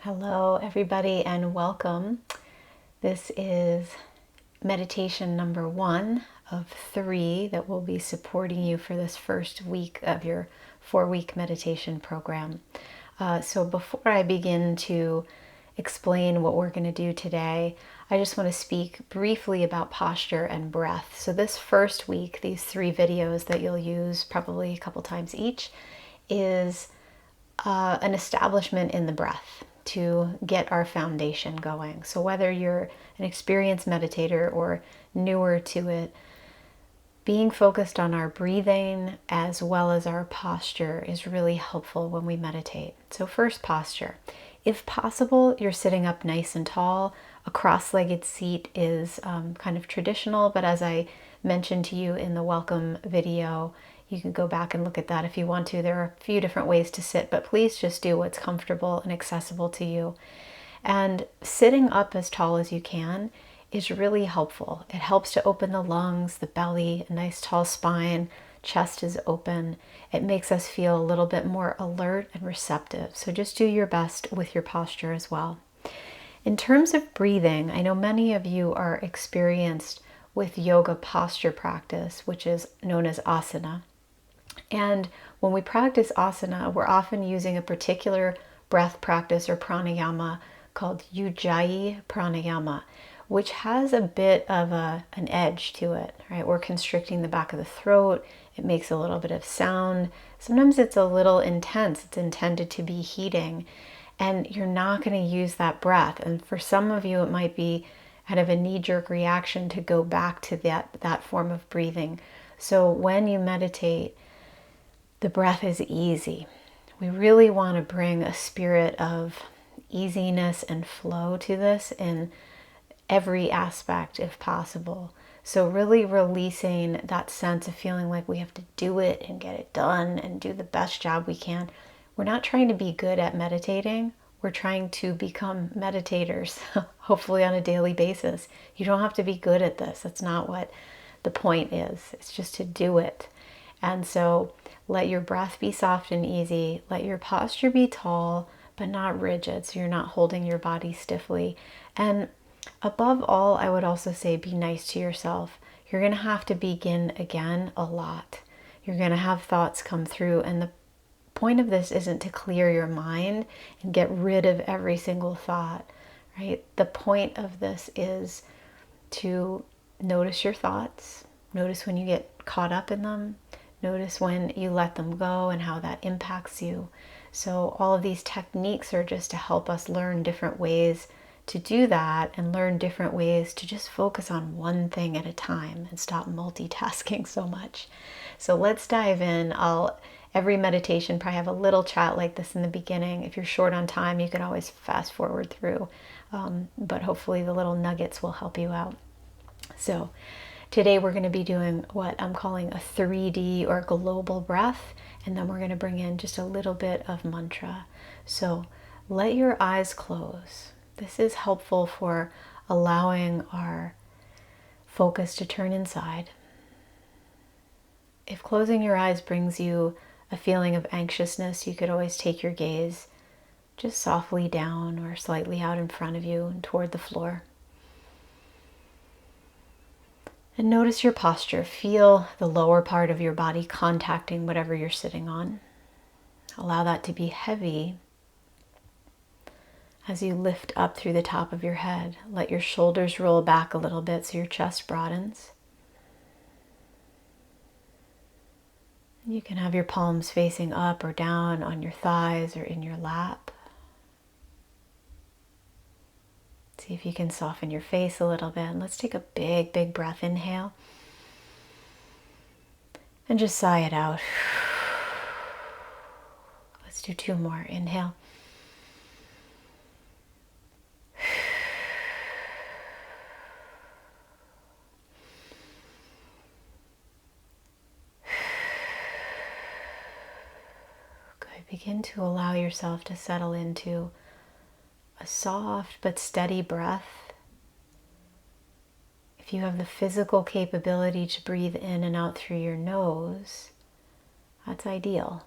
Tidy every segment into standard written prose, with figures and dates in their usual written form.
Hello, everybody, and welcome. This is meditation number 1 of 3 that will be supporting you for this first week of your 4-week meditation program. So before I begin to explain what we're going to do today, I just want to speak briefly about posture and breath. So this first week, these 3 videos that you'll use probably a couple times each is an establishment in the breath to get our foundation going. So whether you're an experienced meditator or newer to it, being focused on our breathing as well as our posture is really helpful when we meditate. So first, posture. If possible, you're sitting up nice and tall. A cross-legged seat is kind of traditional, but as I mentioned to you in the welcome video, you can go back and look at that if you want to. There are a few different ways to sit, but please just do what's comfortable and accessible to you. And sitting up as tall as you can is really helpful. It helps to open the lungs, the belly, a nice tall spine, chest is open. It makes us feel a little bit more alert and receptive. So just do your best with your posture as well. In terms of breathing, I know many of you are experienced with yoga posture practice, which is known as asana. And when we practice asana, we're often using a particular breath practice or pranayama called Ujjayi pranayama, which has a bit of an edge to it, right? We're constricting the back of the throat. It makes a little bit of sound. Sometimes it's a little intense. It's intended to be heating, and you're not going to use that breath. And for some of you, it might be kind of a knee-jerk reaction to go back to that form of breathing. So when you meditate, the breath is easy. We really want to bring a spirit of easiness and flow to this in every aspect if possible. So really releasing that sense of feeling like we have to do it and get it done and do the best job we can. We're not trying to be good at meditating. We're trying to become meditators, hopefully on a daily basis. You don't have to be good at this. That's not what the point is. It's just to do it. And so let your breath be soft and easy. Let your posture be tall, but not rigid, so you're not holding your body stiffly. And above all, I would also say be nice to yourself. You're going to have to begin again a lot. You're going to have thoughts come through, and the point of this isn't to clear your mind and get rid of every single thought, right? The point of this is to notice your thoughts, notice when you get caught up in them, notice when you let them go and how that impacts you. So all of these techniques are just to help us learn different ways to do that and learn different ways to just focus on one thing at a time and stop multitasking so much. So let's dive in. Every meditation probably have a little chat like this in the beginning. If you're short on time, you can always fast forward through, but hopefully the little nuggets will help you out. So today we're going to be doing what I'm calling a 3D or global breath, and then we're going to bring in just a little bit of mantra. So let your eyes close. This is helpful for allowing our focus to turn inside. If closing your eyes brings you a feeling of anxiousness, you could always take your gaze just softly down or slightly out in front of you and toward the floor. And notice your posture. Feel the lower part of your body contacting whatever you're sitting on. Allow that to be heavy as you lift up through the top of your head. Let your shoulders roll back a little bit so your chest broadens. You can have your palms facing up or down on your thighs or in your lap. See if you can soften your face a little bit. And let's take a big, big breath. Inhale. And just sigh it out. Let's do 2 more. Inhale. Good. Begin to allow yourself to settle into a soft but steady breath. If you have the physical capability to breathe in and out through your nose, that's ideal.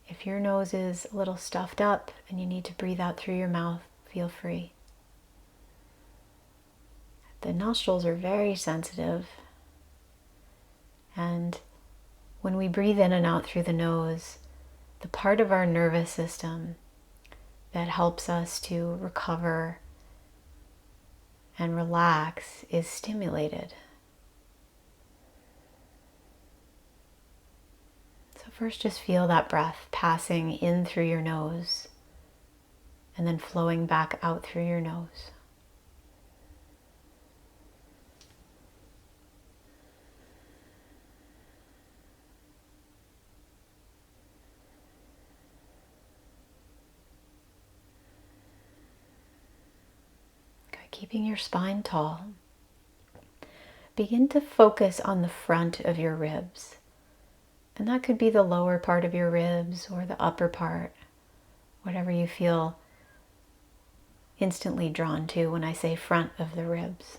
If your nose is a little stuffed up and you need to breathe out through your mouth, feel free. The nostrils are very sensitive, and when we breathe in and out through the nose, the part of our nervous system that helps us to recover and relax is stimulated. So first just feel that breath passing in through your nose and then flowing back out through your nose. Keeping your spine tall. Begin to focus on the front of your ribs. And that could be the lower part of your ribs or the upper part, whatever you feel instantly drawn to when I say front of the ribs.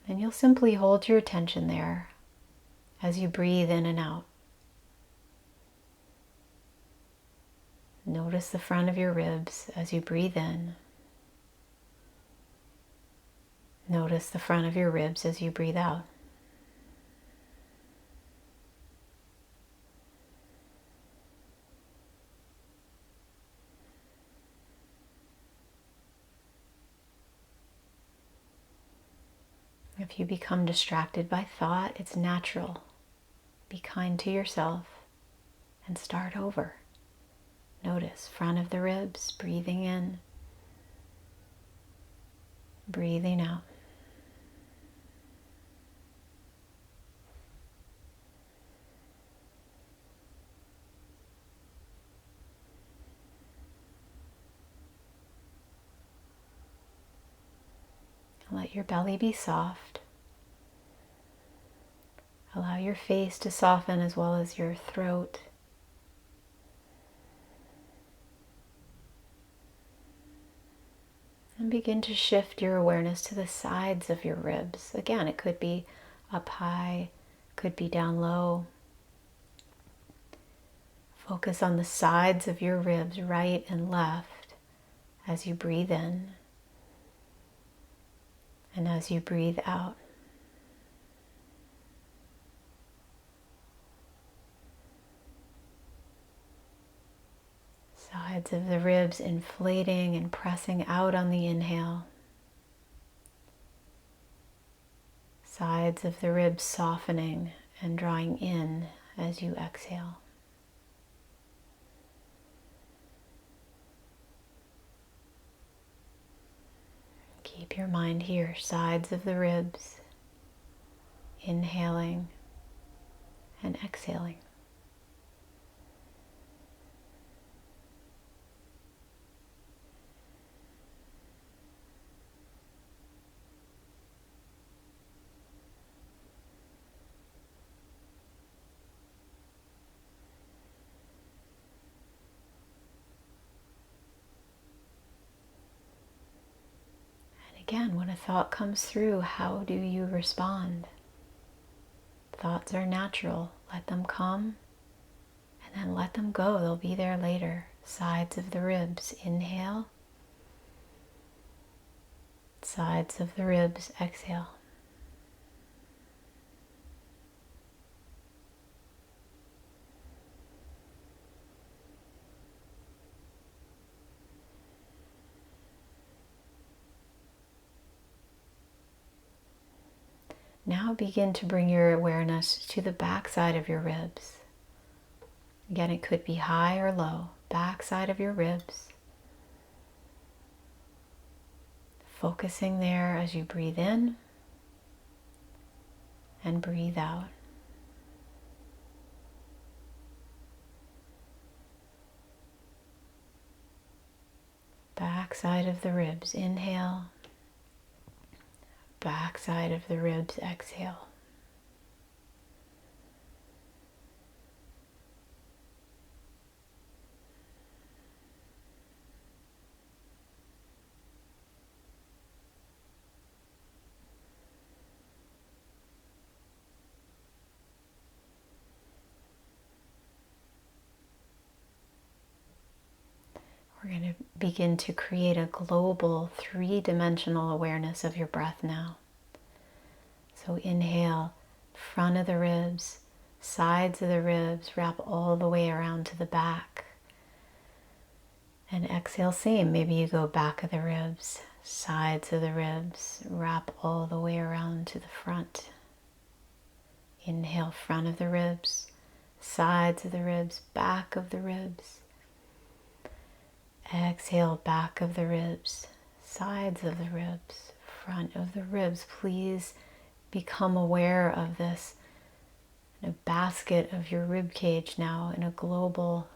And you'll simply hold your attention there as you breathe in and out. Notice the front of your ribs as you breathe in. Notice the front of your ribs as you breathe out. If you become distracted by thought, it's natural. Be kind to yourself and start over. Notice front of the ribs, breathing in, breathing out. Let your belly be soft. Allow your face to soften as well as your throat. And begin to shift your awareness to the sides of your ribs. Again, it could be up high, could be down low. Focus on the sides of your ribs, right and left, as you breathe in and as you breathe out. Sides of the ribs inflating and pressing out on the inhale. Sides of the ribs softening and drawing in as you exhale. Keep your mind here, sides of the ribs, inhaling and exhaling. Again, when a thought comes through, how do you respond? Thoughts are natural. Let them come and then let them go. They'll be there later. Sides of the ribs, inhale. Sides of the ribs, exhale. Now begin to bring your awareness to the back side of your ribs. Again, it could be high or low. Back side of your ribs. Focusing there as you breathe in and breathe out. Back side of the ribs, inhale. Back side of the ribs, exhale. We're going to begin to create a global 3-dimensional awareness of your breath now. So inhale, front of the ribs, sides of the ribs, wrap all the way around to the back. And exhale, same. Maybe you go back of the ribs, sides of the ribs, wrap all the way around to the front. Inhale, front of the ribs, sides of the ribs, back of the ribs. Exhale, back of the ribs, sides of the ribs, front of the ribs. Please become aware of this basket of your rib cage now in a global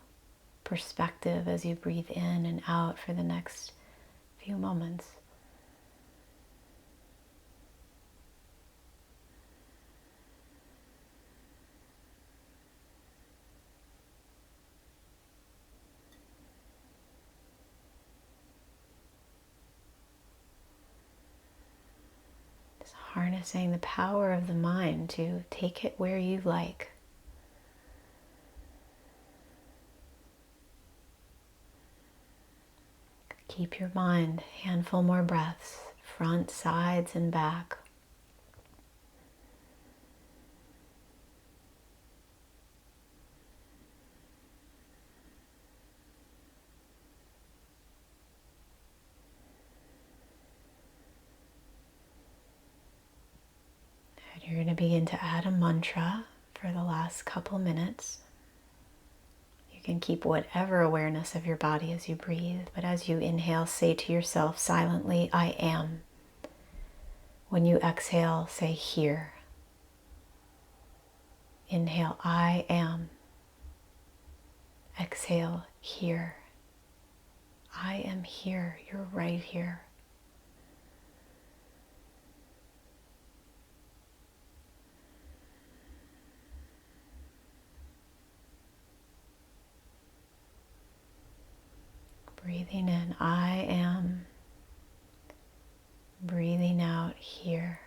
perspective as you breathe in and out for the next few moments. Just harnessing the power of the mind to take it where you like. Keep your mind, handful more breaths, front, sides, and back. And you're going to begin to add a mantra for the last couple minutes. You can keep whatever awareness of your body as you breathe, but as you inhale, say to yourself silently, I am. When you exhale, say here. Inhale, I am. Exhale, here. I am here. You're right here. Breathing in, I am. Breathing out, here.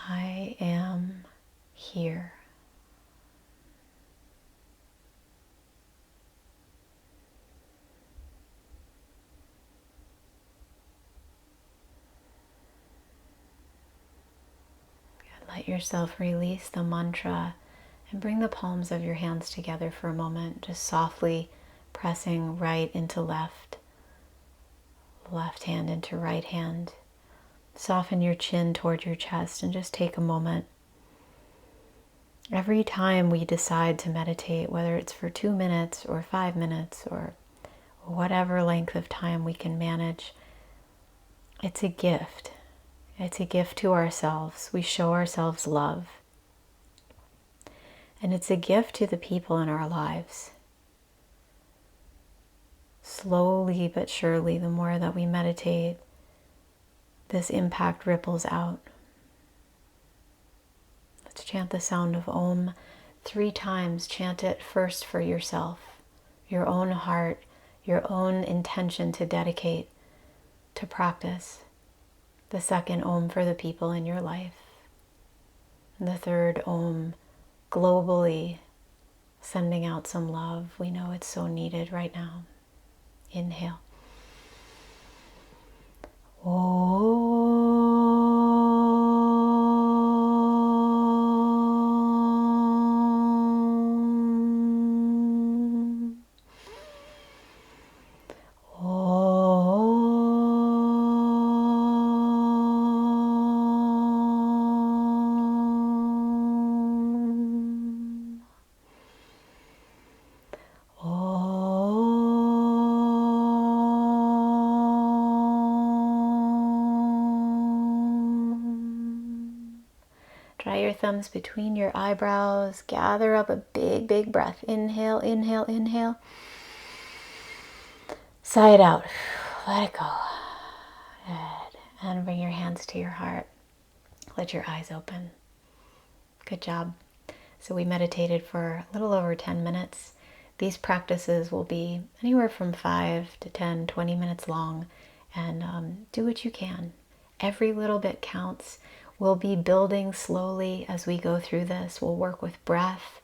I am here. Let yourself release the mantra and bring the palms of your hands together for a moment, just softly pressing right into left, left hand into right hand. Soften your chin toward your chest and just take a moment. Every time we decide to meditate, whether it's for 2 minutes or 5 minutes or whatever length of time we can manage, it's a gift. It's a gift to ourselves. We show ourselves love. And it's a gift to the people in our lives. Slowly but surely, the more that we meditate, this impact ripples out. Let's chant the sound of Om 3 times. Chant it first for yourself, your own heart, your own intention to dedicate to practice. The second Om for the people in your life. And the third Om globally, sending out some love. We know it's so needed right now. Inhale. Dry your thumbs between your eyebrows. Gather up a big, big breath. Inhale, inhale, inhale. Sigh it out. Let it go. Good. And bring your hands to your heart. Let your eyes open. Good job. So we meditated for a little over 10 minutes. These practices will be anywhere from 5 to 10, 20 minutes long, and do what you can. Every little bit counts. We'll be building slowly as we go through this. We'll work with breath.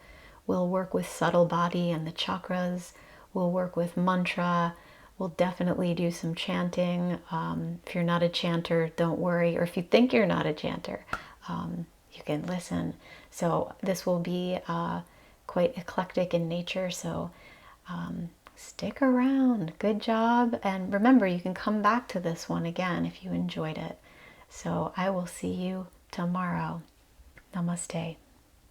We'll work with subtle body and the chakras. We'll work with mantra. We'll definitely do some chanting. If you're not a chanter, don't worry. Or if you think you're not a chanter, you can listen. So this will be quite eclectic in nature. So stick around. Good job. And remember, you can come back to this one again if you enjoyed it. So I will see you tomorrow. Namaste.